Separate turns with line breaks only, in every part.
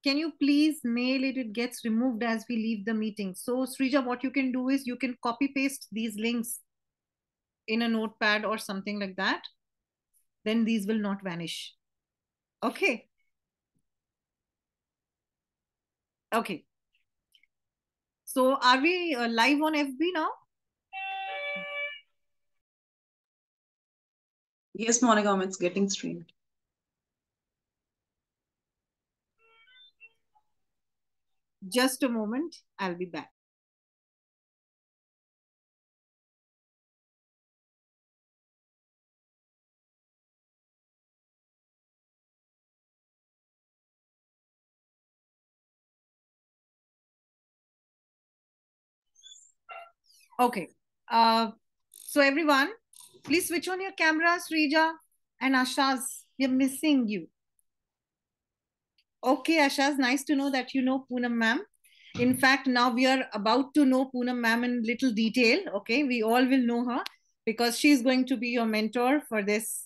can you please mail it? It gets removed as we leave the meeting. So Srija, what you can do is you can copy paste these links in a notepad or something like that. Then these will not vanish. Okay. Okay. So are we live on FB now?
Yes, Monica, it's getting streamed.
Just a moment. I'll be back. Okay. So everyone, please switch on your cameras, Srija and Ashaz. We're missing you. Okay, Ashaz, nice to know that you know Poonam ma'am. In fact, now we are about to know Poonam ma'am in little detail. Okay, we all will know her because she's going to be your mentor for this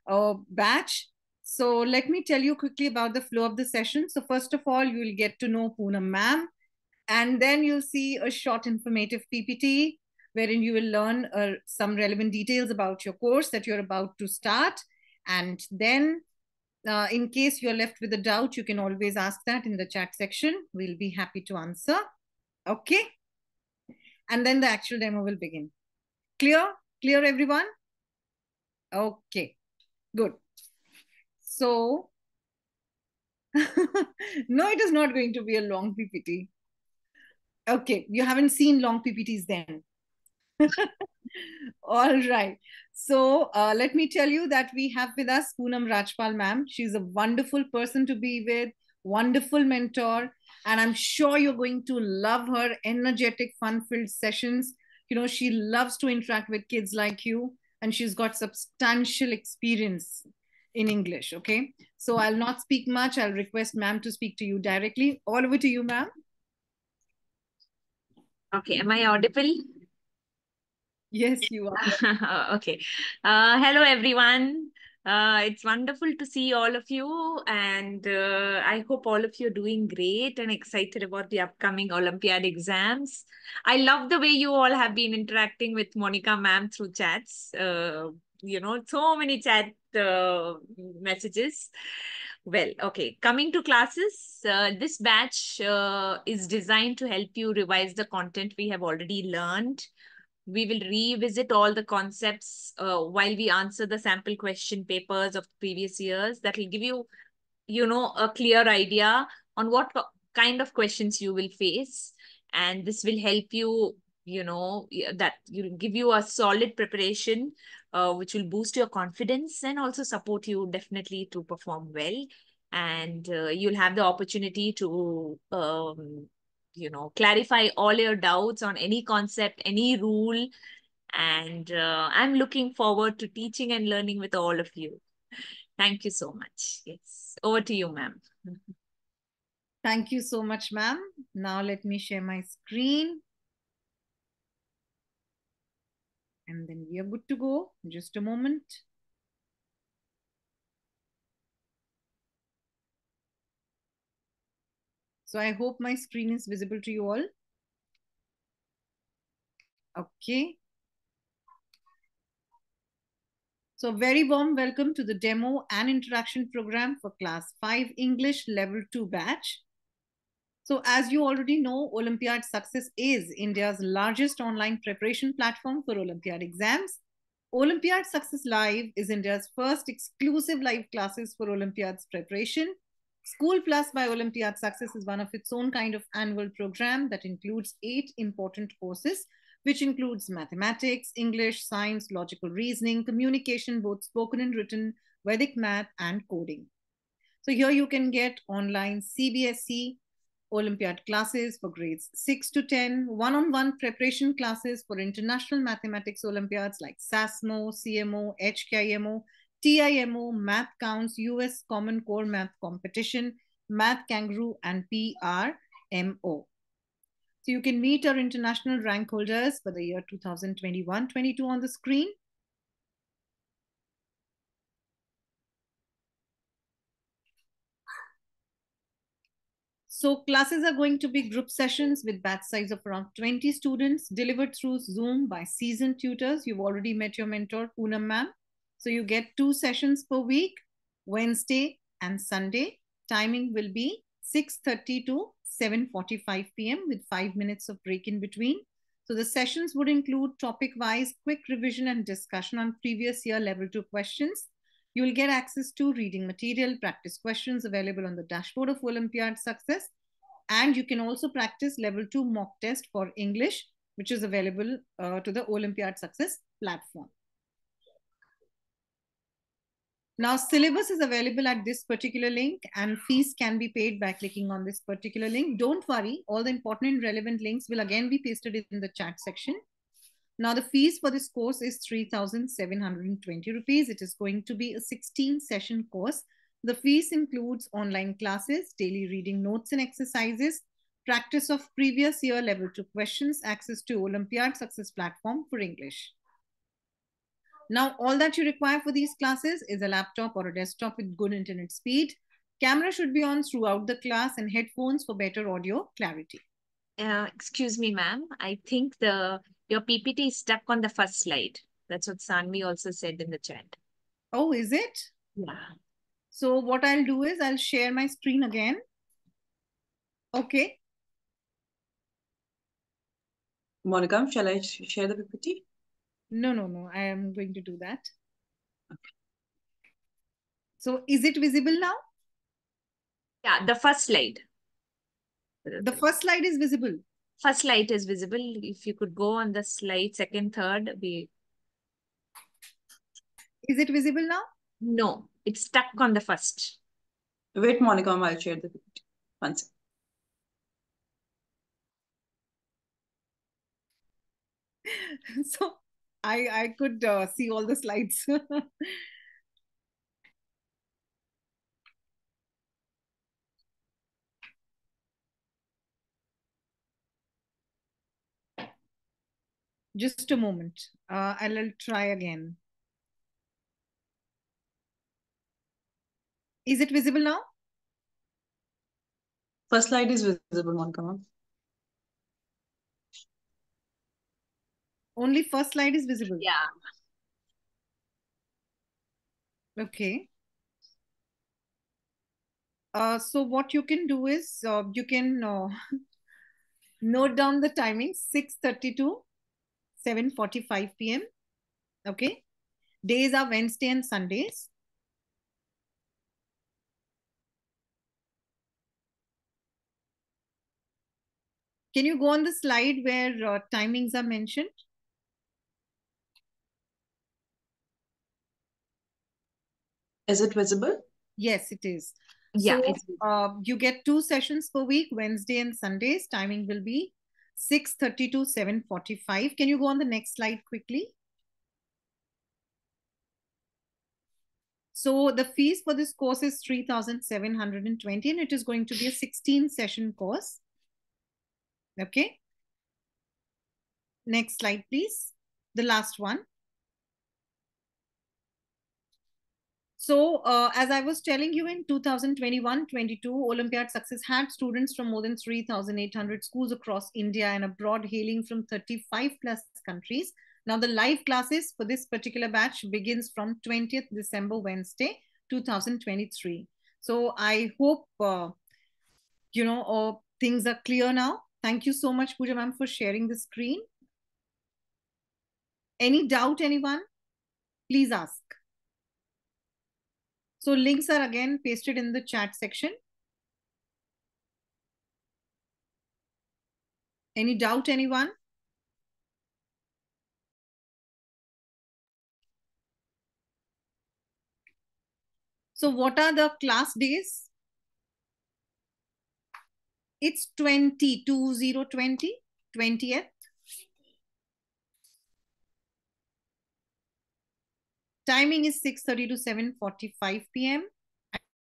batch. So let me tell you quickly about the flow of the session. So first of all, you will get to know Poonam ma'am, and then you'll see a short informative PPT wherein you will learn some relevant details about your course that you're about to start. And then in case you're left with a doubt, you can always ask that in the chat section. We'll be happy to answer. Okay. And then the actual demo will begin. Clear? Clear, everyone? Okay, good. So, no, it is not going to be a long PPT. Okay, you haven't seen long PPTs then. All right. So let me tell you that we have with us Poonam Rajpal ma'am. She's a wonderful person to be with, wonderful mentor, and I'm sure you're going to love her energetic, fun-filled sessions. You know, she loves to interact with kids like you, and she's got substantial experience in English. Okay. So I'll not speak much. I'll request ma'am to speak to you directly. All over to you, ma'am.
Okay, am I audible?
Yes, you are.
Okay. Hello, everyone. It's wonderful to see all of you, and I hope all of you are doing great and excited about the upcoming Olympiad exams. I love the way you all have been interacting with Monica ma'am through chats. So many chat messages. Well, okay. Coming to classes, this batch is designed to help you revise the content we have already learned. We will revisit all the concepts while we answer the sample question papers of previous years. That will give you, a clear idea on what kind of questions you will face. And this will help you, that will give you a solid preparation, which will boost your confidence and also support you definitely to perform well. And you'll have the opportunity to clarify all your doubts on any concept, any rule. And I'm looking forward to teaching and learning with all of you. Thank you so much. Yes. Over to you, ma'am.
Thank you so much, ma'am. Now let me share my screen. And then we are good to go. Just a moment. So I hope my screen is visible to you all. Okay. So very warm welcome to the demo and interaction program for class 5 English level 2 batch. So as you already know, Olympiad Success is India's largest online preparation platform for Olympiad exams. Olympiad Success Live is India's first exclusive live classes for Olympiad's preparation. School Plus by Olympiad Success is one of its own kind of annual program that includes 8 important courses, which includes mathematics, English, science, logical reasoning, communication, both spoken and written, Vedic math, and coding. So here you can get online CBSE Olympiad classes for grades 6 to 10, one-on-one preparation classes for international mathematics Olympiads like SASMO, CMO, HKIMO, TIMO, Math Counts, US Common Core Math Competition, Math Kangaroo, and PRMO. So you can meet our international rank holders for the year 2021-22 on the screen. So classes are going to be group sessions with batch size of around 20 students delivered through Zoom by seasoned tutors. You've already met your mentor, Poonam ma'am. So you get 2 sessions per week, Wednesday and Sunday. Timing will be 6:30 to 7:45 p.m. with 5 minutes of break in between. So the sessions would include topic-wise quick revision and discussion on previous year level 2 questions. You will get access to reading material, practice questions available on the dashboard of Olympiad Success. And you can also practice level 2 mock test for English, which is available to the Olympiad Success platform. Now, syllabus is available at this particular link and fees can be paid by clicking on this particular link. Don't worry, all the important and relevant links will again be pasted in the chat section. Now, the fees for this course is 3,720 rupees. It is going to be a 16-session course. The fees includes online classes, daily reading notes and exercises, practice of previous year level 2 questions, access to Olympiad Success platform for English. Now, all that you require for these classes is a laptop or a desktop with good internet speed. Camera should be on throughout the class and headphones for better audio clarity.
Excuse me, ma'am. I think your PPT is stuck on the first slide. That's what Sanvi also said in the chat.
Oh, is it?
Yeah.
So what I'll do is I'll share my screen again. Okay.
Monica, shall I share the PPT?
No. I am going to do that. Okay. So is it visible now?
Yeah, the first slide.
The first slide is visible.
First slide is visible. If you could go on the slide, second, third.
Is it visible now?
No, it's stuck on the first.
Wait, Monica, I'll share the PPT. One second.
So I could see all the slides. Just a moment. I'll try again. Is it visible now?
First slide is visible, Monica.
Only first slide is visible?
Yeah.
Okay. So what you can do is you can note down the timing 6:30 to 7:45 p.m. Okay. Days are Wednesday and Sundays. Can you go on the slide where timings are mentioned?
Is it visible?
Yes, it is.
Yeah.
So you get 2 sessions per week, Wednesday and Sundays. Timing will be 6:30 to 7:45. Can you go on the next slide quickly? So the fees for this course is 3,720 and it is going to be a 16-session course. Okay. Next slide, please. The last one. So as I was telling you, in 2021-22, Olympiad Success had students from more than 3,800 schools across India and abroad, hailing from 35 plus countries. Now the live classes for this particular batch begins from 20th December, Wednesday, 2023. So I hope, things are clear now. Thank you so much, Pooja ma'am, for sharing the screen. Any doubt, anyone? Please ask. So links are again pasted in the chat section. Any doubt, anyone? So what are the class days? It's 20th. Timing is 6:30 to 7:45 p.m.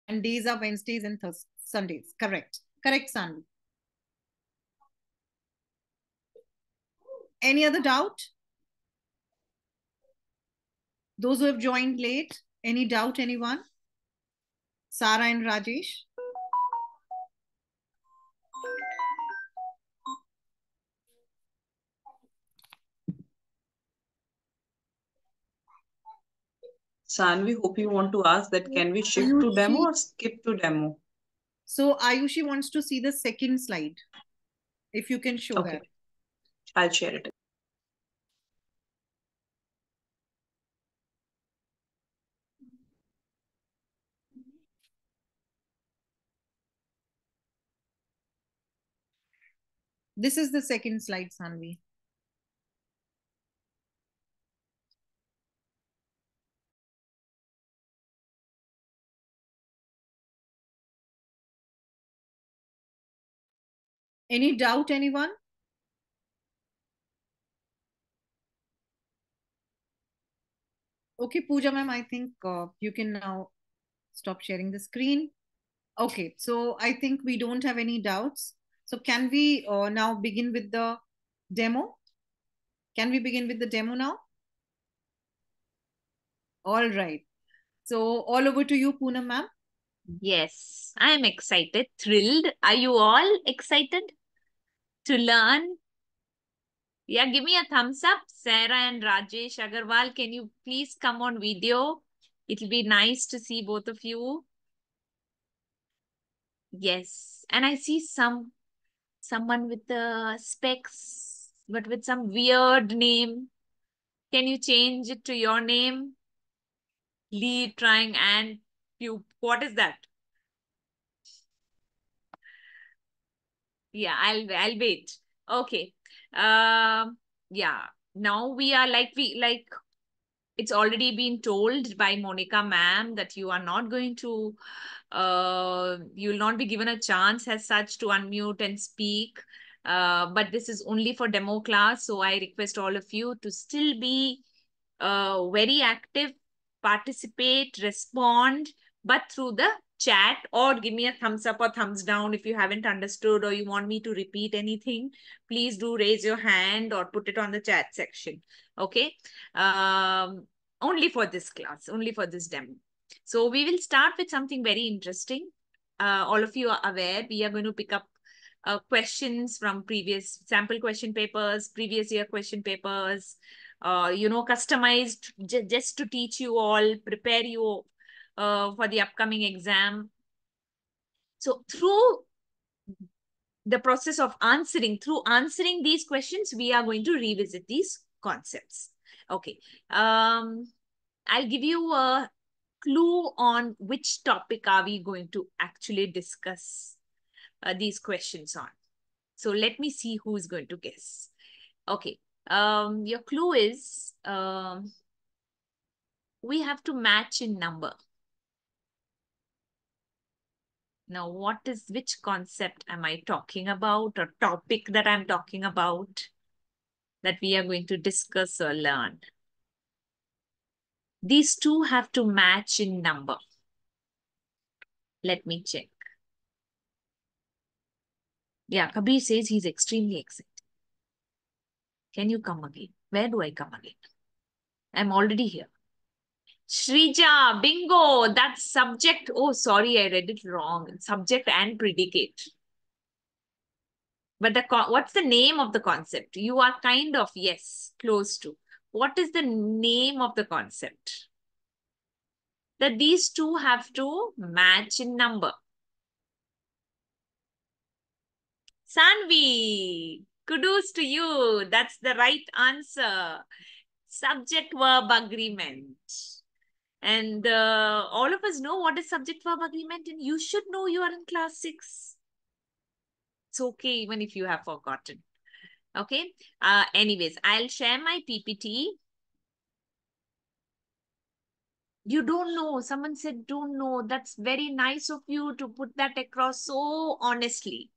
And days are Wednesdays and Sundays. Correct, Sanvi. Any other doubt? Those who have joined late, any doubt, anyone? Sara and Rajesh?
Sanvi, hope you want to ask that can we shift to demo or skip to demo?
So Ayushi wants to see the second slide. If you can show
Okay.
that.
I'll share it.
This is the second slide, Sanvi. Any doubt, anyone? Okay, Pooja ma'am, I think you can now stop sharing the screen. Okay, so I think we don't have any doubts. So can we now begin with the demo? Can we begin with the demo now? All right. So all over to you, Poonam ma'am.
Yes, I am excited, thrilled. Are you all excited to learn? Yeah, give me a thumbs up. Sarah and Rajesh Agarwal, can you please come on video? It'll be nice to see both of you. Yes, and I see someone with the specs, but with some weird name. Can you change it to your name? Lead, trying, and pupe. What is that? Yeah, I'll wait. Okay. Yeah. Now we are like it's already been told by Monica ma'am that you are not going to you will not be given a chance as such to unmute and speak. But this is only for demo class. So I request all of you to still be very active, participate, respond, but through the chat, or give me a thumbs up or thumbs down if you haven't understood or you want me to repeat anything. Please do raise your hand or put it on the chat section. Okay. Only for this class, only for this demo. So we will start with something very interesting. All of you are aware we are going to pick up questions from previous sample question papers, previous year question papers, customized just to teach you all, prepare you for the upcoming exam. So through the process of answering these questions, we are going to revisit these concepts. Okay. I'll give you a clue on which topic are we going to actually discuss these questions on. So let me see who is going to guess. Okay. Your clue is we have to match in number. Now, which concept am I talking about, or topic that I'm talking about that we are going to discuss or learn? These two have to match in number. Let me check. Yeah, Kabir says he's extremely excited. Can you come again? Where do I come again? I'm already here. Shrija, bingo, that's subject. Oh, sorry, I read it wrong. Subject and predicate. But what's the name of the concept? You are kind of, yes, close to. What is the name of the concept? That these two have to match in number. Sanvi, kudos to you. That's the right answer. Subject-verb agreement. And all of us know what is subject-verb agreement, and you should know you are in class 6. It's okay even if you have forgotten. Okay. Anyways, I'll share my PPT. You don't know. Someone said don't know. That's very nice of you to put that across so honestly.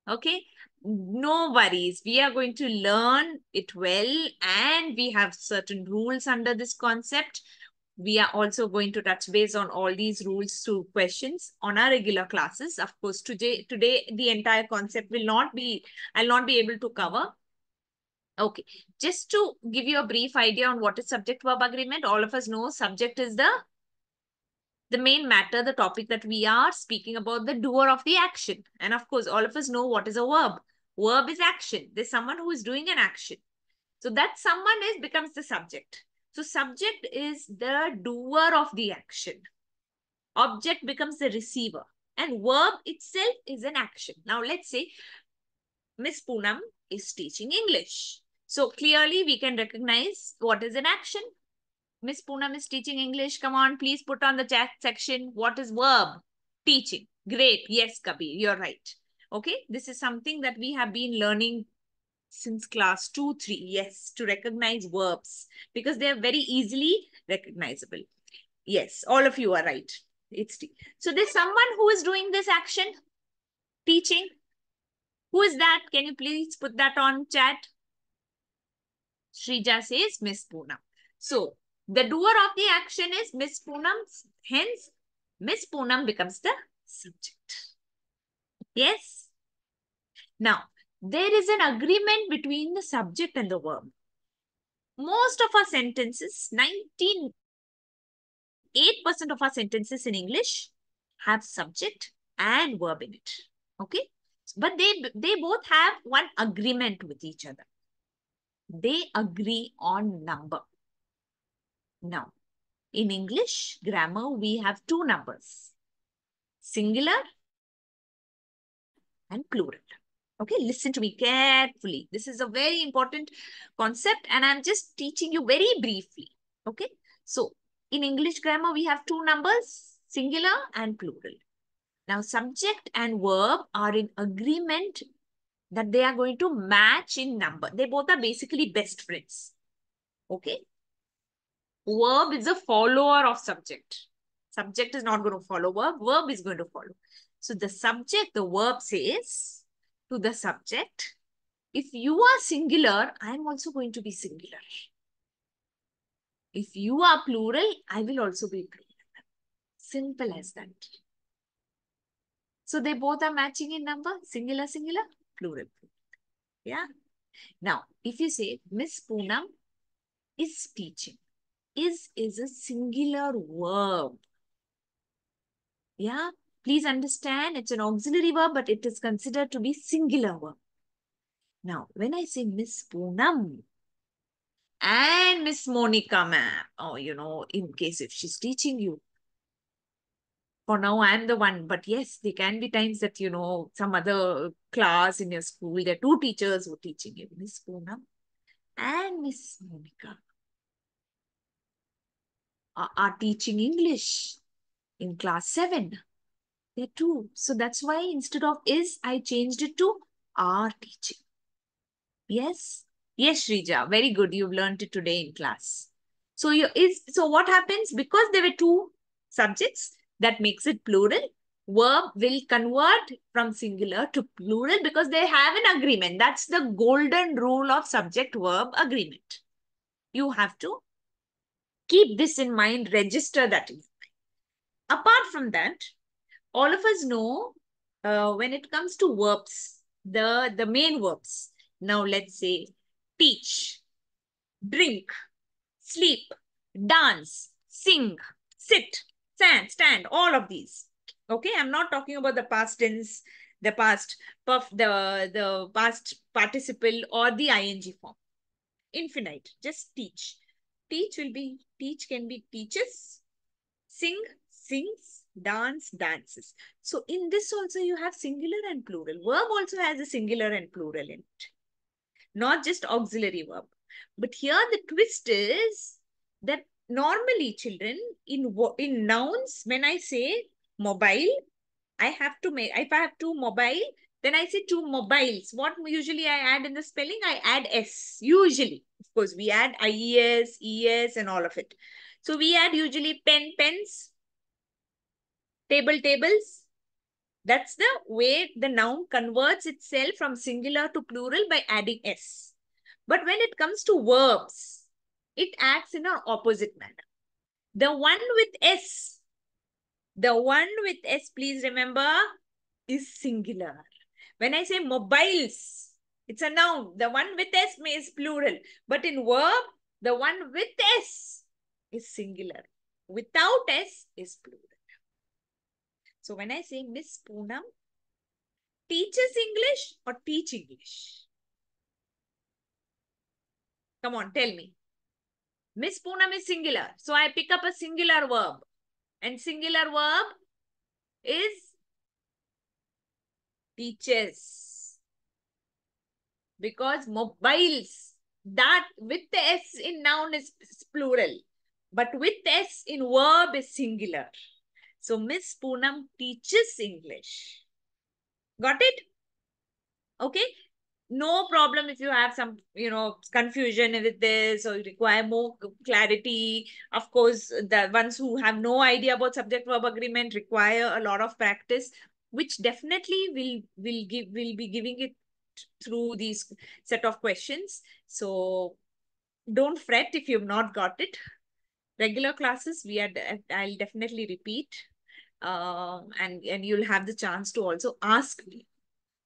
Okay. No worries. We are going to learn it well, and we have certain rules under this concept. We are also going to touch base on all these rules through questions on our regular classes. Of course, today the entire concept will not be, I'll not be able to cover. Okay, just to give you a brief idea on what is subject-verb agreement, all of us know subject is the main matter, the topic that we are speaking about, the doer of the action. And of course, all of us know what is a verb. Verb is action. There's someone who is doing an action. So that someone becomes the subject. So subject is the doer of the action. Object becomes the receiver. And verb itself is an action. Now let's say Miss Poonam is teaching English. So clearly we can recognize what is an action. Miss Poonam is teaching English. Come on, please put on the chat section. What is verb? Teaching. Great. Yes, Kabir, you're right. Okay, this is something that we have been learning since class 2, 3. Yes, to recognize verbs because they are very easily recognizable. Yes, all of you are right. It's so there's someone who is doing this action, teaching. Who is that? Can you please put that on chat? Shrija says Miss Poonam. So the doer of the action is Miss Poonam. Hence, Miss Poonam becomes the subject. Yes. Now, there is an agreement between the subject and the verb. Most of our sentences, 98% of our sentences in English have subject and verb in it. Okay. But they both have one agreement with each other. They agree on number. Now, in English grammar, we have two numbers, singular and plural. Okay, listen to me carefully. This is a very important concept and I'm just teaching you very briefly. Okay, so in English grammar, we have two numbers, singular and plural. Now, subject and verb are in agreement that they are going to match in number. They both are basically best friends. Okay. Verb is a follower of subject. Subject is not going to follow verb. Verb is going to follow. So the subject, the verb says to the subject, if you are singular, I am also going to be singular. If you are plural, I will also be plural. Simple as that. So they both are matching in number, singular, singular, plural, plural. Yeah. Now, if you say Miss Poonam is teaching, is a singular verb. Yeah. Please understand it's an auxiliary verb, but it is considered to be singular verb. Now, when I say Miss Poonam and Miss Monica ma'am, or in case if she's teaching you, for now I'm the one, but yes, there can be times that, some other class in your school, there are two teachers who are teaching you, Miss Poonam and Miss Monica are teaching English in class 7. They're two. So that's why instead of is, I changed it to are teaching. Yes? Yes, Shrija. Very good. You've learned it today in class. So what happens? Because there were two subjects, that makes it plural. Verb will convert from singular to plural because they have an agreement. That's the golden rule of subject-verb agreement. You have to keep this in mind, register that in mind. Apart from that, all of us know when it comes to verbs, the main verbs. Now let's say teach, drink, sleep, dance, sing, sit, stand, all of these. Okay, I'm not talking about the past tense, the past the past participle or the ing form. Infinite, just teach. Teach can be teaches, sing, sings, dances. So in this also you have singular and plural. Verb also has a singular and plural in it. Not just auxiliary verb. But here the twist is that normally children in nouns, when I say mobile, I have to make, if I have two mobile, then I say two mobiles. What usually I add in the spelling? I add S. Usually. Of course, we add IES, ES and all of it. So we add usually pens, tables. That's the way the noun converts itself from singular to plural by adding S. But when it comes to verbs, it acts in an opposite manner. The one with S, please remember, is singular. When I say mobiles, it's a noun. The one with S is plural. But in verb, the one with S is singular. Without S is plural. So when I say Miss Poonam teaches English or teach English? Come on, tell me. Miss Poonam is singular. So I pick up a singular verb. And singular verb is teaches. Because mobiles, that with the S in noun is plural. But with S in verb is singular. So Miss Poonam teaches English. Got it? Okay. No problem if you have some, confusion with this or you require more clarity. Of course, the ones who have no idea about subject verb agreement require a lot of practice, which definitely will be giving it through these set of questions. So don't fret if you've not got it. Regular classes, I'll definitely repeat. And you'll have the chance to also ask me.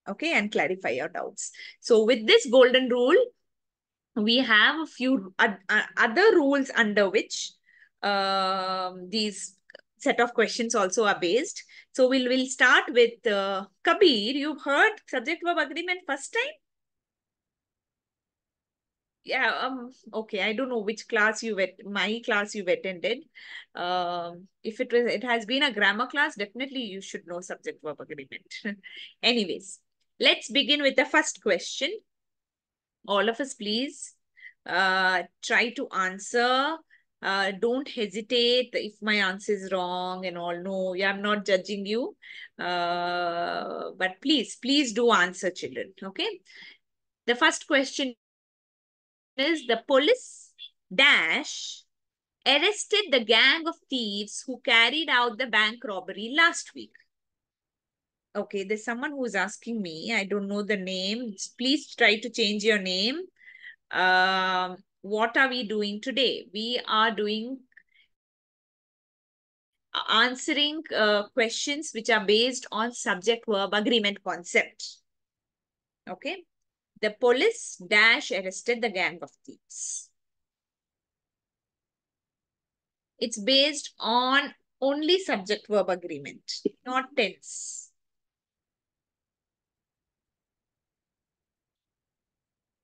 Okay, and clarify your doubts. So with this golden rule, we have a few other rules under which these set of questions also are based. So we'll start with Kabir. You've heard subject verb agreement first time? Yeah, okay. I don't know which class my class you've attended. If it has been a grammar class, definitely you should know subject verb agreement. Anyways, let's begin with the first question. All of us, please try to answer. Don't hesitate if my answer is wrong and all. No, yeah, I'm not judging you. But please do answer, children. Okay. The first question is the police dash arrested the gang of thieves who carried out the bank robbery last week. Okay, there's someone who's asking me. I don't know the name. Please try to change your name. What are we doing today? We are doing answering questions which are based on subject verb agreement concept. Okay. The police dash arrested the gang of thieves. It's based on only subject verb agreement, not tense.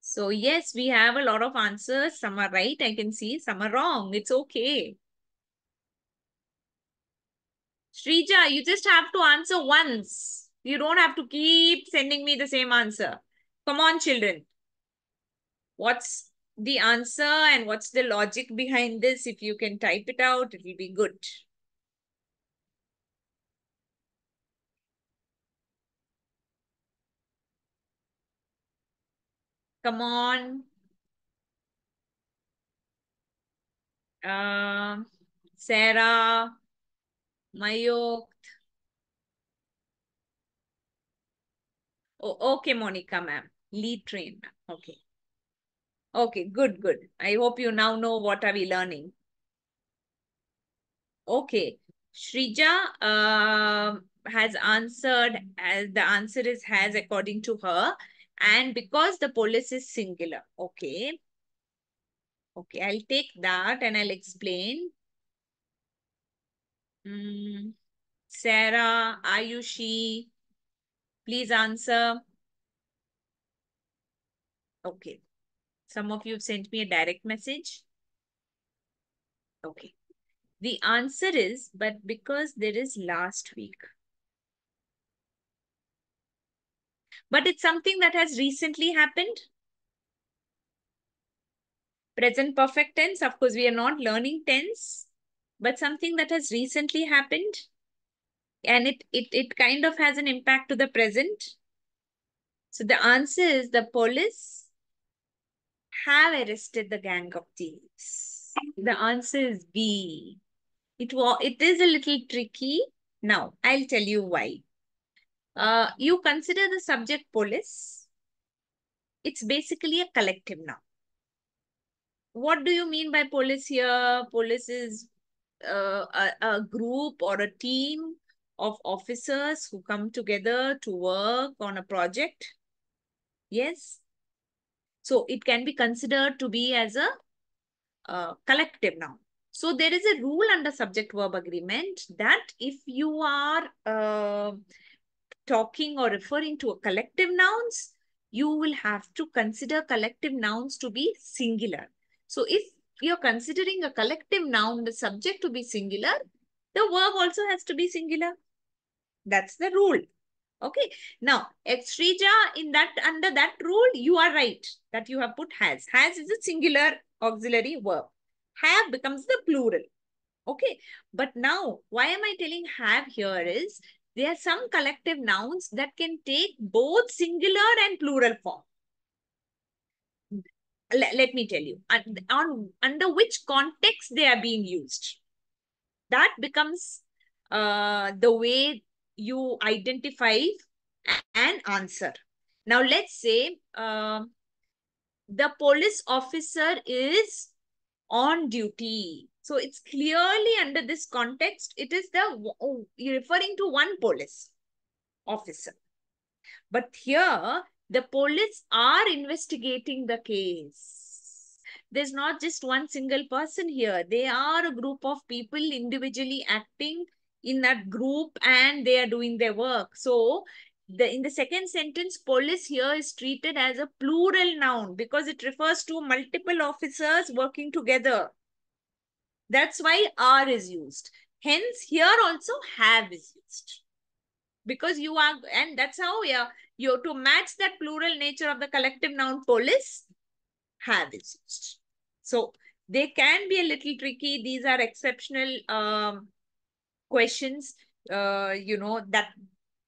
So yes, we have a lot of answers. Some are right, I can see. Some are wrong. It's okay. Shrija, you just have to answer once. You don't have to keep sending me the same answer. Come on, children. What's the answer and what's the logic behind this? If you can type it out, it will be good. Come on. Sarah, Mayok. Oh, okay, Monica, ma'am. Lead train, ma'am. Okay. Okay, good. I hope you now know what are we learning. Okay. Shrija has answered as the answer is has according to her. And because the police is singular. Okay. Okay, I'll take that and I'll explain. Sarah, Ayushi, please answer. Okay. Some of you have sent me a direct message. Okay. The answer is, but because there is last week. But it's something that has recently happened. Present perfect tense, of course, we are not learning tense, but something that has recently happened. And it kind of has an impact to the present. So the answer is the police have arrested the gang of thieves. The answer is B. It is a little tricky. Now, I'll tell you why. You consider the subject police. It's basically a collective noun. What do you mean by police here? Police is a group or a team of officers who come together to work on a project. Yes. So it can be considered to be as a collective noun. So there is a rule under subject verb agreement that if you are talking or referring to a collective nouns, you will have to consider collective nouns to be singular. So if you're considering a collective noun, the subject to be singular, the verb also has to be singular. That's the rule. Okay. Now, Extrija, under that rule, you are right that you have put has. Has is a singular auxiliary verb. Have becomes the plural. Okay. But now, why am I telling have here is, there are some collective nouns that can take both singular and plural form. Let me tell you, under which context they are being used. That becomes the way you identify and answer. Now, let's say the police officer is on duty. So it's clearly under this context, it is you're referring to one police officer. But here, the police are investigating the case. There's not just one single person here. They are a group of people individually acting in that group and they are doing their work. So in the second sentence, police here is treated as a plural noun because it refers to multiple officers working together. That's why are is used. Hence, here also have is used. Because you are, and that's how you to match that plural nature of the collective noun police, have is used. So they can be a little tricky. These are exceptional questions, that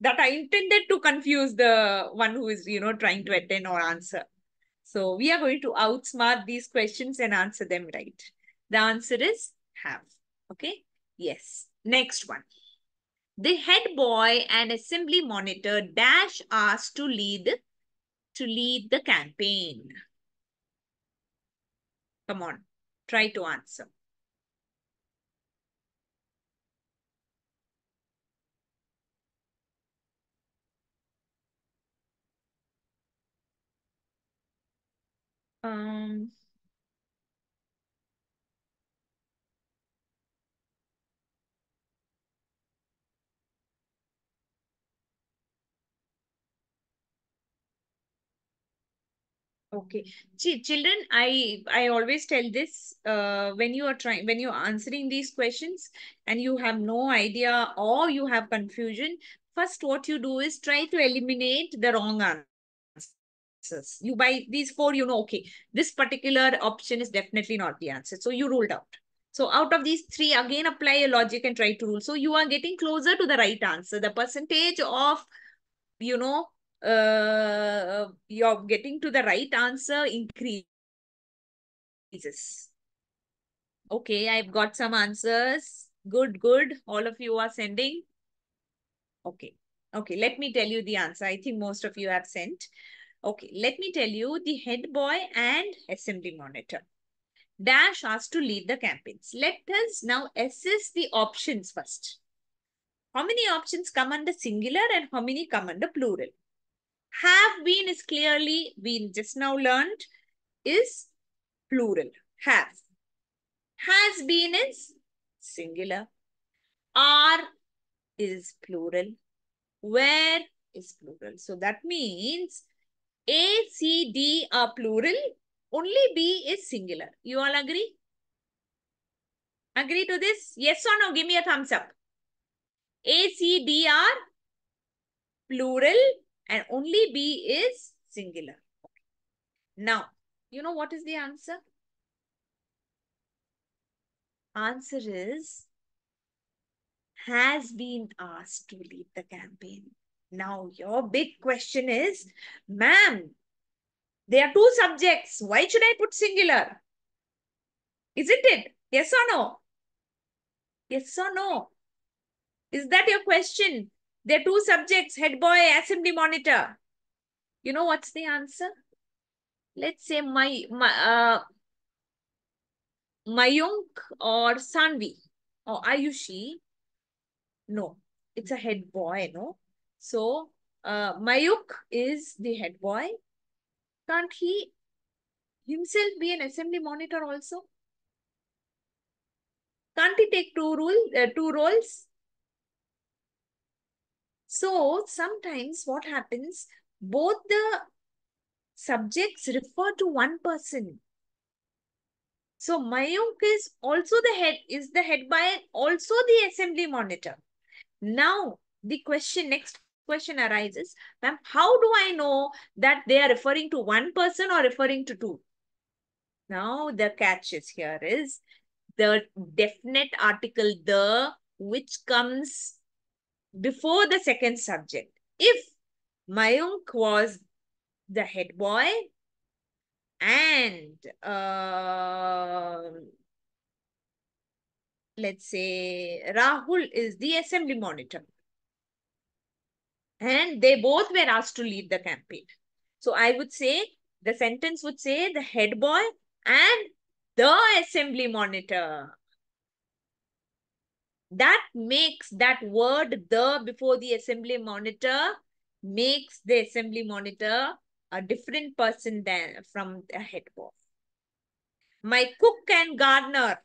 are intended to confuse the one who is, trying to attend or answer. So we are going to outsmart these questions and answer them right. The answer is have. Okay. Yes. Next one. The head boy and assembly monitor dash asked to lead the campaign. Come on, try to answer. Okay. Children, I always tell this when you're answering these questions and you have no idea or you have confusion, first what you do is try to eliminate the wrong answers. You by these four, okay, this particular option is definitely not the answer. So you ruled out. So out of these three, again apply a logic and try to rule. So you are getting closer to the right answer. The percentage of you're getting to the right answer increases. Okay, I've got some answers. Good. All of you are sending. Okay. Let me tell you the answer. I think most of you have sent. Okay, let me tell you the head boy and assembly monitor. Dash asked to lead the campaigns. Let us now assess the options first. How many options come under singular and how many come under plural? Have been is clearly, we just now learned, is plural. Have. Has been is singular. Are is plural. Where is plural. So that means A, C, D are plural. Only B is singular. You all agree? Agree to this? Yes or no? Give me a thumbs up. A, C, D are plural and only B is singular. Now, you know what is the answer? Answer is has been asked to lead the campaign. Now, your big question is, ma'am, there are two subjects. Why should I put singular? Isn't it? Yes or no? Yes or no? Is that your question? There are two subjects, head boy, assembly monitor. You know what's the answer? Let's say Mayunk or Sanvi or Ayushi. No, it's a head boy, no? So, Mayuk is the head boy. Can't he himself be an assembly monitor also? Can't he take two roles? So, sometimes what happens, both the subjects refer to one person. So Mayunk is also the head boy, also the assembly monitor. Now, next question arises, ma'am, how do I know that they are referring to one person or referring to two? Now, the catch is here is the definite article the, which comes before the second subject. If Mayunk was the head boy and let's say Rahul is the assembly monitor, and they both were asked to lead the campaign. So I would say the sentence would say the head boy and the assembly monitor. That makes that word the before the assembly monitor makes the assembly monitor a different person than from the head boy. My cook and gardener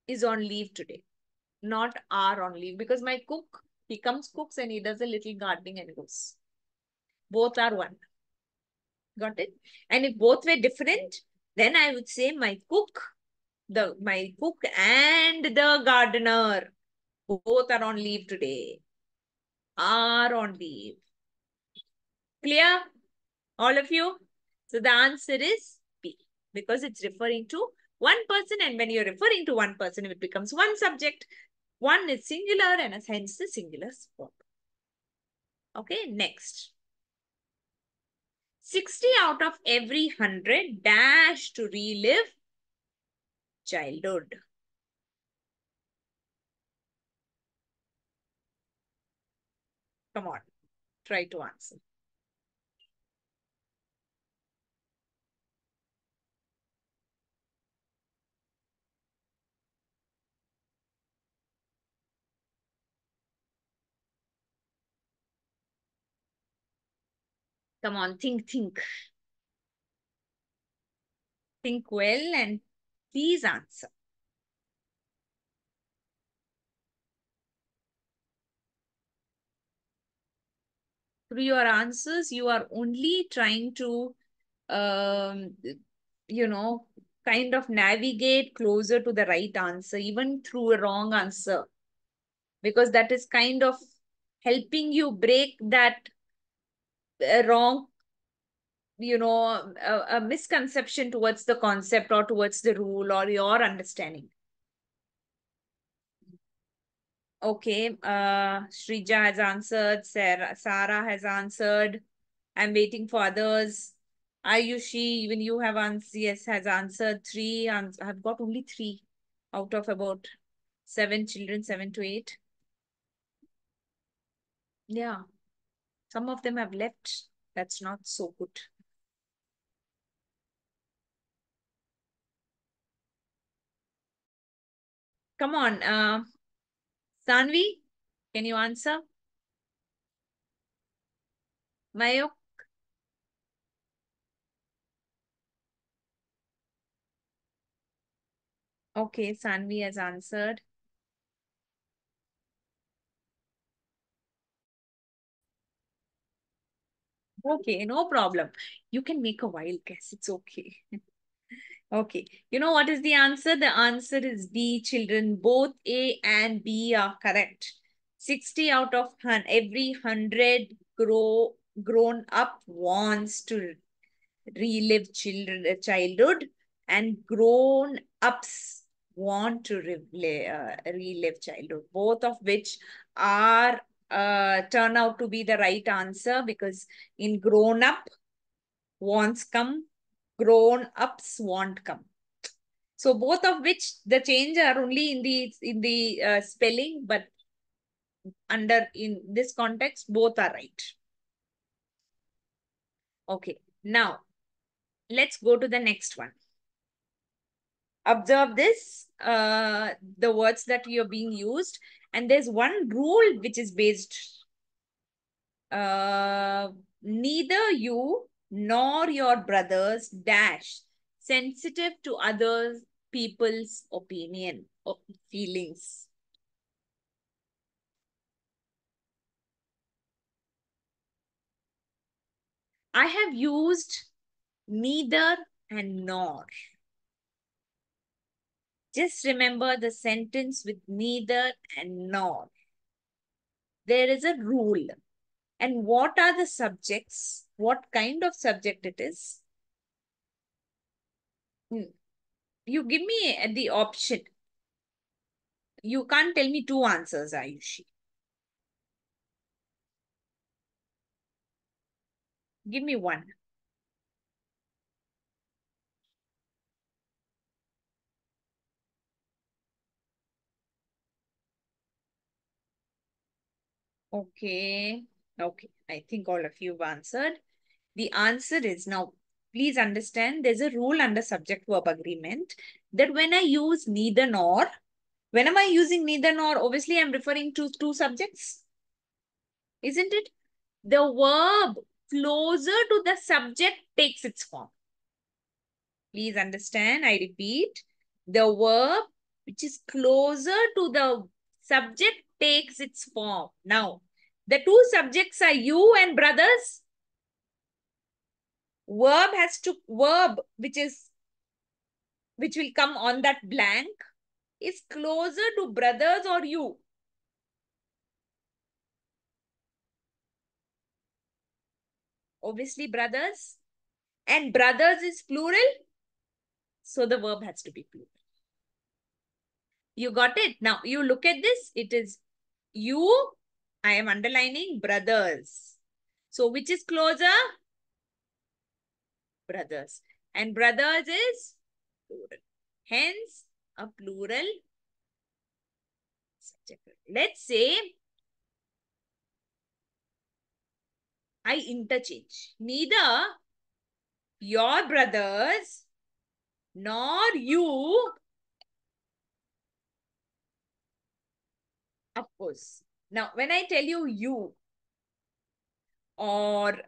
is on leave today, not are on leave, because my cook, he comes, cooks, and he does a little gardening and goes. Both are one. Got it? And if both were different, then I would say my cook and the gardener both are on leave today. Are on leave. Clear? All of you? So the answer is B, because it's referring to one person, and when you're referring to one person, it becomes one subject. One is singular and hence the singular verb. Okay, next. 60 out of every 100 dash to relive childhood. Come on, try to answer. Come on, think. Think well and please answer. Through your answers, you are only trying to, um, you know, kind of navigate closer to the right answer, even through a wrong answer, because that is kind of helping you break that wrong, a misconception towards the concept or towards the rule or your understanding. Okay, Shrija has answered, Sarah has answered. I'm waiting for others. Ayushi, even you have answered, yes, has answered 3. I've got only 3 out of about 7 children, 7 to 8. Yeah, some of them have left. That's not so good. Come on, Sanvi, can you answer? Mayo? Okay, Sanvi has answered. Okay, no problem. You can make a wild guess. It's okay. Okay. You know what is the answer? The answer is D, children. Both A and B are correct. 60 out of every 100 grown up wants to relive childhood, and grown ups want to relive childhood, both of which are turn out to be the right answer, because in grown up wants come, grown ups won't come. So both of which the change are only in the spelling, but in this context both are right. Okay, now let's go to the next one. Observe this, the words that you're being used, and there's one rule which is based. Neither you nor your brothers dash sensitive to other people's opinion or feelings. I have used neither and nor. Just remember the sentence with neither and nor. There is a rule. And what are the subjects? What kind of subject it is? You give me the option. You can't tell me two answers, Ayushi. Give me one. Okay. Okay. I think all of you have answered. The answer is now, please understand there's a rule under subject verb agreement that when I use neither nor, when am I using neither nor? Obviously, I'm referring to two subjects. Isn't it? The verb closer to the subject takes its form. Please understand, I repeat, the verb which is closer to the subject takes its form. Now, the two subjects are you and brothers. Verb which will come on that blank is closer to brothers or you. Obviously brothers. And brothers is plural. So the verb has to be plural. You got it? Now you look at this. It is you. I am underlining brothers. So which is closer? Brothers. And brothers is plural. Hence a plural subject. Let's say I interchange. Neither your brothers nor you, of course. Now, when I tell you or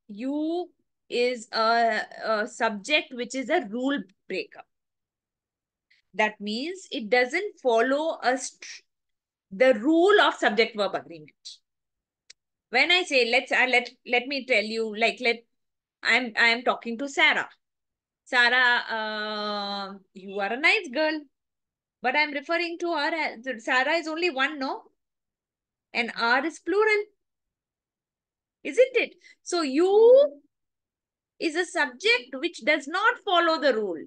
you is a subject which is a rule breaker. That means it doesn't follow the rule of subject verb agreement. When I say let me tell you, like I am talking to Sarah. Sarah, you are a nice girl, but I'm referring to her as Sarah is only one, no? And R is plural, isn't it? So you is a subject which does not follow the rule.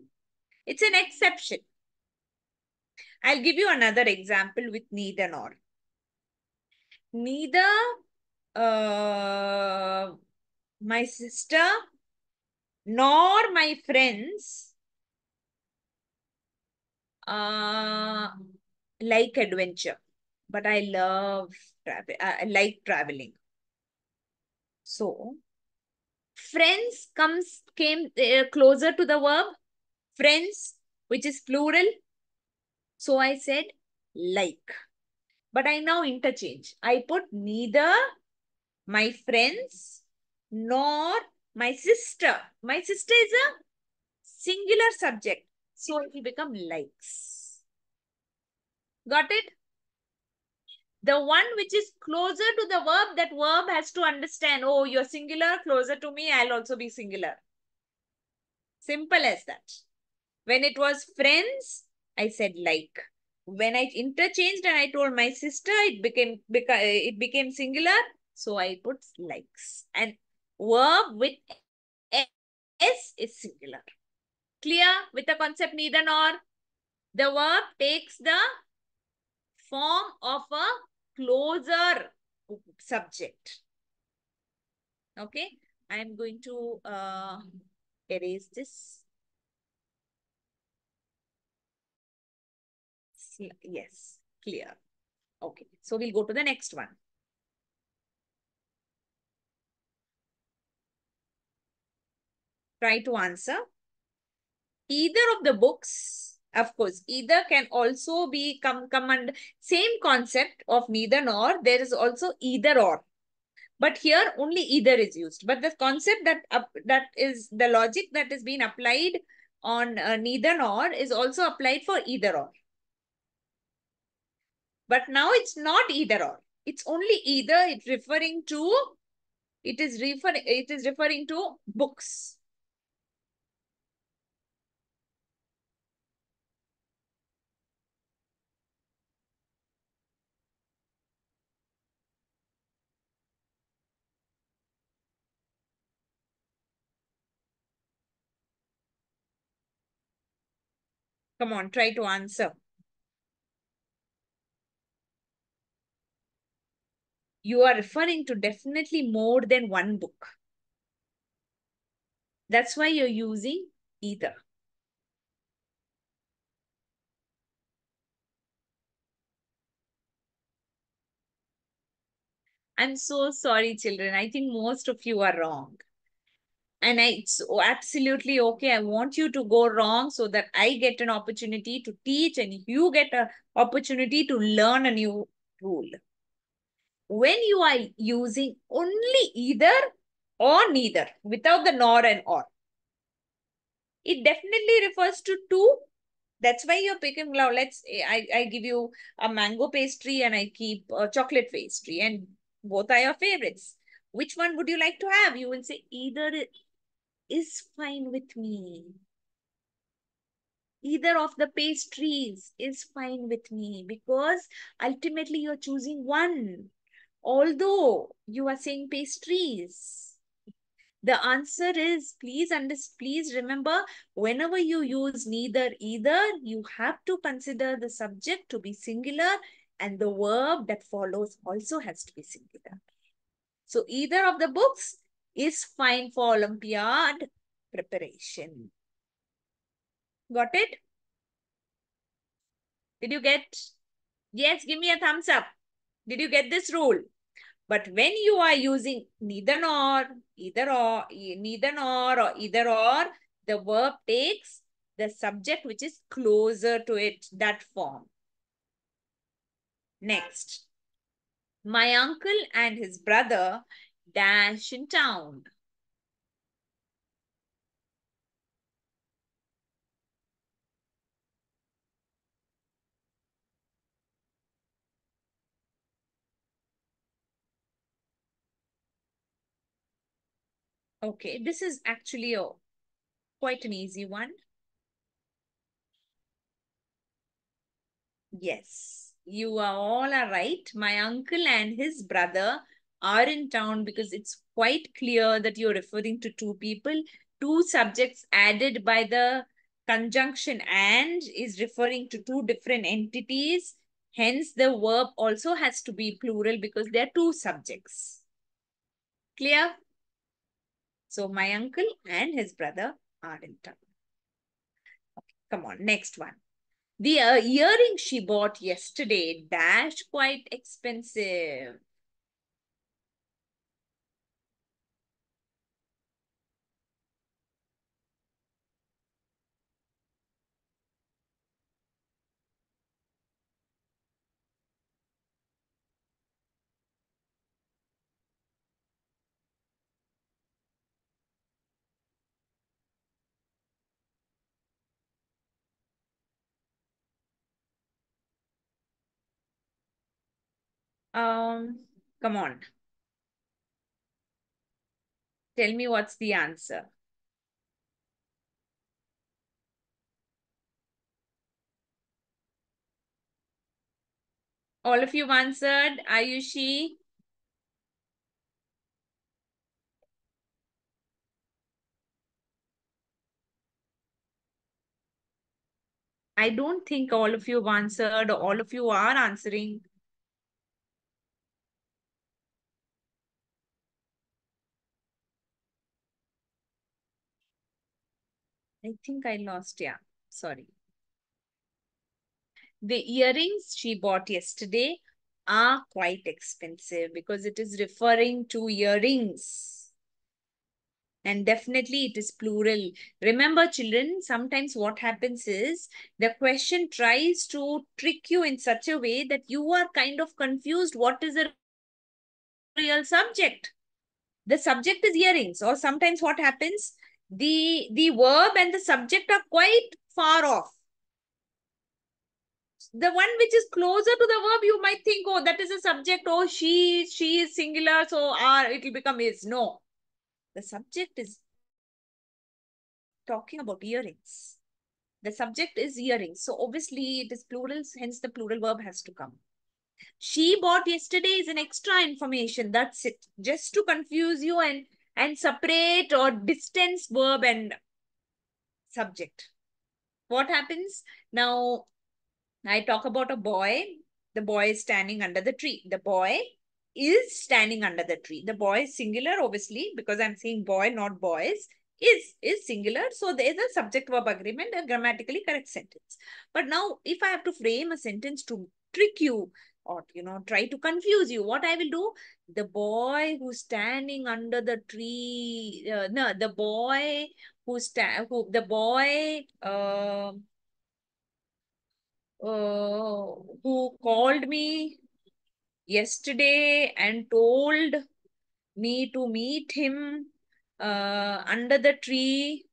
It's an exception. I'll give you another example with neither nor. Neither my sister nor my friends like adventure, but I love travel. I like traveling. So friends came closer to the verb friends, which is plural. So I said like, but I now interchange. I put neither my friends nor my sister. My sister is a singular subject. So it will become likes. Got it? The one which is closer to the verb, that verb has to understand, oh, you're singular, closer to me, I'll also be singular. Simple as that. When it was friends, I said like. When I interchanged and I told my sister, it became singular. So I put likes. And verb with S is singular. Clear with the concept neither nor? The verb takes the form of a closer subject. Okay. I am going to erase this. Yes, clear. Okay. So we'll go to the next one. Try to answer. Either of the books, of course, either can also be come under same concept of neither nor. There is also either or. But here only either is used. But the concept that is the logic that is being applied on neither nor is also applied for either or. But now it's not either or. It's only either. It's referring to. It is referring to books. Come on, try to answer. You are referring to definitely more than one book. That's why you're using either. I'm so sorry, children. I think most of you are wrong. And it's absolutely okay. I want you to go wrong so that I get an opportunity to teach and you get an opportunity to learn a new rule. When you are using only either or neither, without the nor and or, it definitely refers to two. That's why you're picking now. I give you a mango pastry and I keep a chocolate pastry, and both are your favorites. Which one would you like to have? You will say either is fine with me. Either of the pastries is fine with me, because ultimately you're choosing one. Although you are saying pastries, the answer is, please remember, whenever you use neither either, you have to consider the subject to be singular and the verb that follows also has to be singular. So either of the books is fine for Olympiad preparation. Got it? Did you get? Yes, give me a thumbs up. Did you get this rule? But when you are using neither nor, either or, neither nor or either or, the verb takes the subject which is closer to it, that form. Next. My uncle and his brother dash in town. Okay, this is actually quite an easy one. Yes, you are all are right. My uncle and his brother are in town, because it's quite clear that you're referring to two people. Two subjects added by the conjunction and is referring to two different entities. Hence, the verb also has to be plural because there are two subjects. Clear? So, my uncle and his brother are in town. Okay, come on, next one. The earring she bought yesterday dash quite expensive. Um, Come on. Tell me what's the answer. All of you answered. Ayushi? I don't think all of you have answered. All of you are answering. I think I lost. Yeah, sorry. The earrings she bought yesterday are quite expensive because it is referring to earrings. And definitely it is plural. Remember, children, sometimes what happens is the question tries to trick you in such a way that you are kind of confused. What is the real subject? The subject is earrings. Or sometimes what happens, the verb and the subject are quite far off. The one which is closer to the verb, you might think, oh, that is a subject. Oh, she is singular, so it will become is. No. The subject is talking about earrings. The subject is earrings. So obviously it is plural, hence the plural verb has to come. She bought yesterday is an extra information. That's it. Just to confuse you and separate or distance verb and subject. What happens? Now, I talk about a boy. The boy is standing under the tree. The boy is standing under the tree. The boy is singular, obviously, because I'm saying boy, not boys. Is singular. So there's a subject verb agreement, a grammatically correct sentence. But now, if I have to frame a sentence to trick you or try to confuse you, what I will do? The boy who's standing under the tree. No, the boy the boy. Who called me yesterday and told me to meet him under the tree,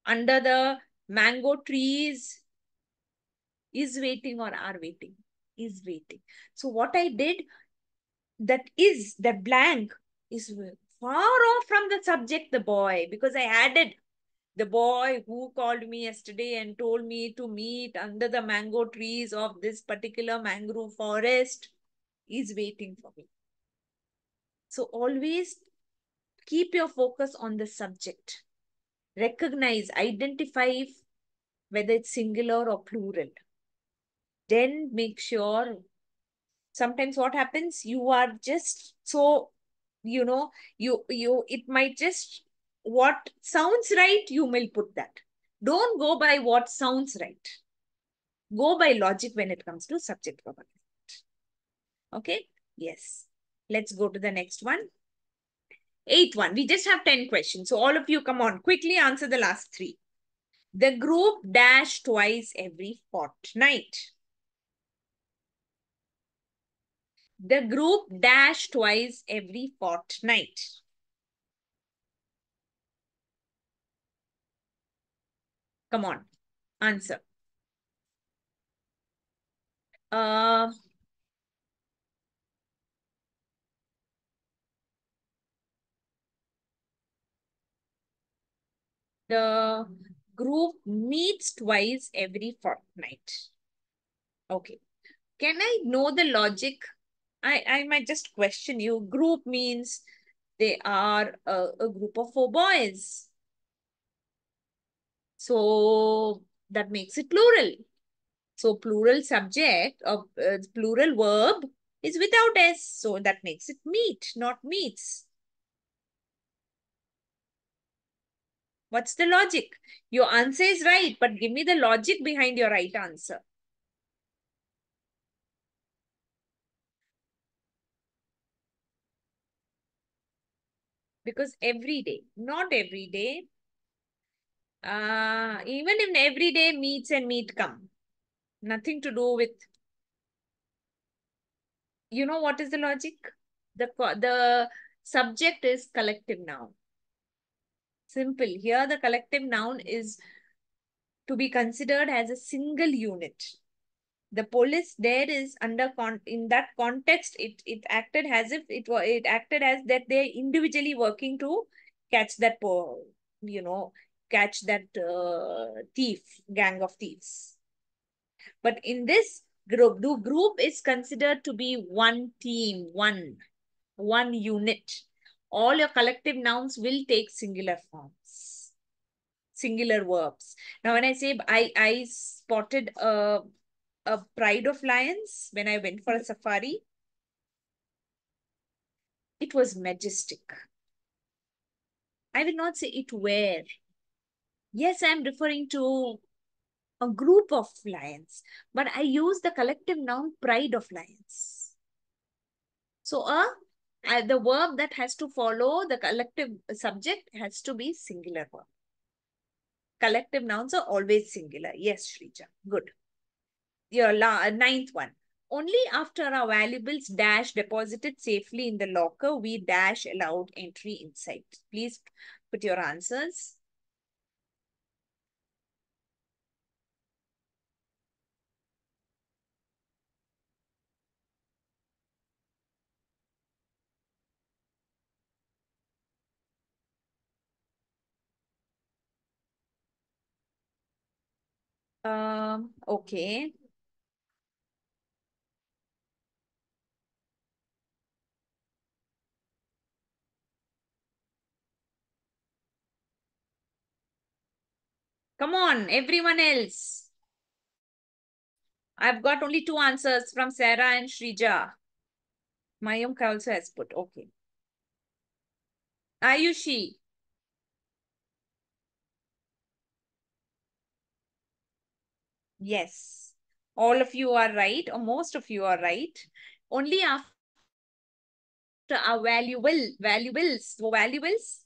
under the mango trees, is waiting or are waiting, is waiting. So what I did, that blank is far off from the subject, the boy, because I added the boy who called me yesterday and told me to meet under the mango trees of this particular mangrove forest is waiting for me. So always keep your focus on the subject. Recognize, identify whether it's singular or plural. Then make sure, sometimes what happens, you are just so, it might just, what sounds right, you will put that. Don't go by what sounds right. Go by logic when it comes to subject verb agreement. Okay? Yes. Let's go to the next one. Eighth one. We just have 10 questions. So all of you come on, quickly answer the last three. The group dash twice every fortnight. The group dash twice every fortnight. Come on, answer. Uh, the group meets twice every fortnight. Okay. Can I know the logic? I might just question you. Group means they are a group of 4 boys. So that makes it plural. So plural subject of plural verb is without S. So that makes it meet, not meets. What's the logic? Your answer is right, but give me the logic behind your right answer. Because every day, not every day. Even if every day meets and meet come. Nothing to do with, what is the logic? The subject is collective noun. Simple. Here the collective noun is to be considered as a single unit. The police there is in that context, it acted as if it acted as that they're individually working to catch that catch that thief, gang of thieves. But in this group, the group is considered to be one team, one unit. All your collective nouns will take singular forms, singular verbs. Now, when I say I spotted a pride of lions when I went for a safari, it was majestic. I will not say it were. Yes, I'm referring to a group of lions, but I use the collective noun pride of lions. So the verb that has to follow the collective subject has to be singular verb. Collective nouns are always singular. Yes, Shrija. Good. Your ninth one. Only after our valuables dash deposited safely in the locker, we dash allowed entry inside. Please put your answers. Okay. Come on, everyone else. I've got only 2 answers from Sarah and Shrija. Mayum also has put, okay. Ayushi. Yes, all of you are right, or most of you are right. Only after our valuables. So valuables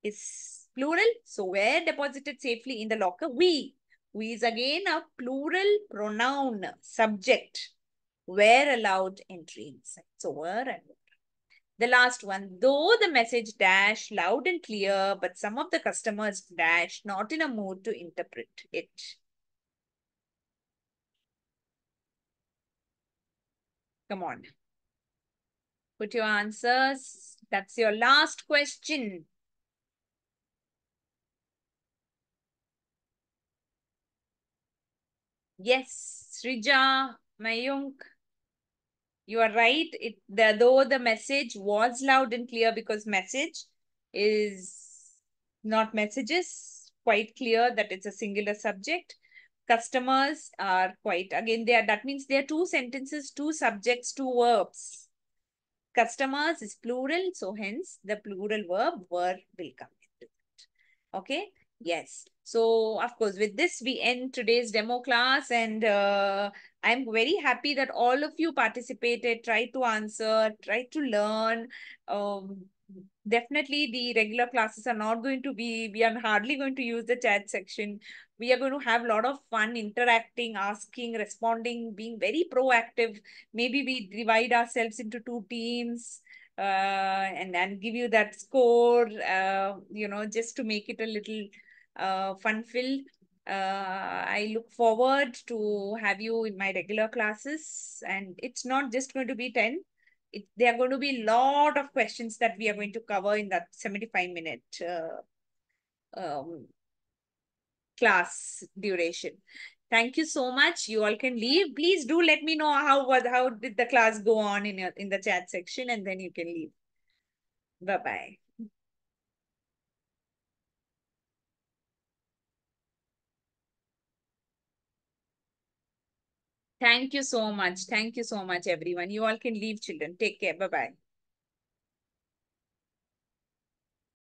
is plural. So were deposited safely in the locker. We is again a plural pronoun subject. Were allowed entry inside. So were and were. The last one, though the message dash loud and clear, but some of the customers dash not in a mood to interpret it. Come on. Put your answers. That's your last question. Yes, Srija, Mayunk, you are right. Though the message was loud and clear, because message is not messages, quite clear that it's a singular subject. Customers are quite, again, that means there are 2 sentences, 2 subjects, 2 verbs. Customers is plural, so hence the plural verb were will come into it. Okay. Yes. So, of course, with this, we end today's demo class. And I'm very happy that all of you participated, tried to answer, tried to learn. Definitely, the regular classes are not going to be, we are hardly going to use the chat section. We are going to have a lot of fun interacting, asking, responding, being very proactive. Maybe we divide ourselves into 2 teams. And give you that score, just to make it a little fun-filled. I look forward to have you in my regular classes, and it's not just going to be 10. There are going to be a lot of questions that we are going to cover in that 75-minute class duration. Thank you so much. You all can leave. Please do let me know how did the class go on in the chat section, and then you can leave. Bye-bye. Thank you so much. Thank you so much, everyone. You all can leave, children. Take care. Bye-bye.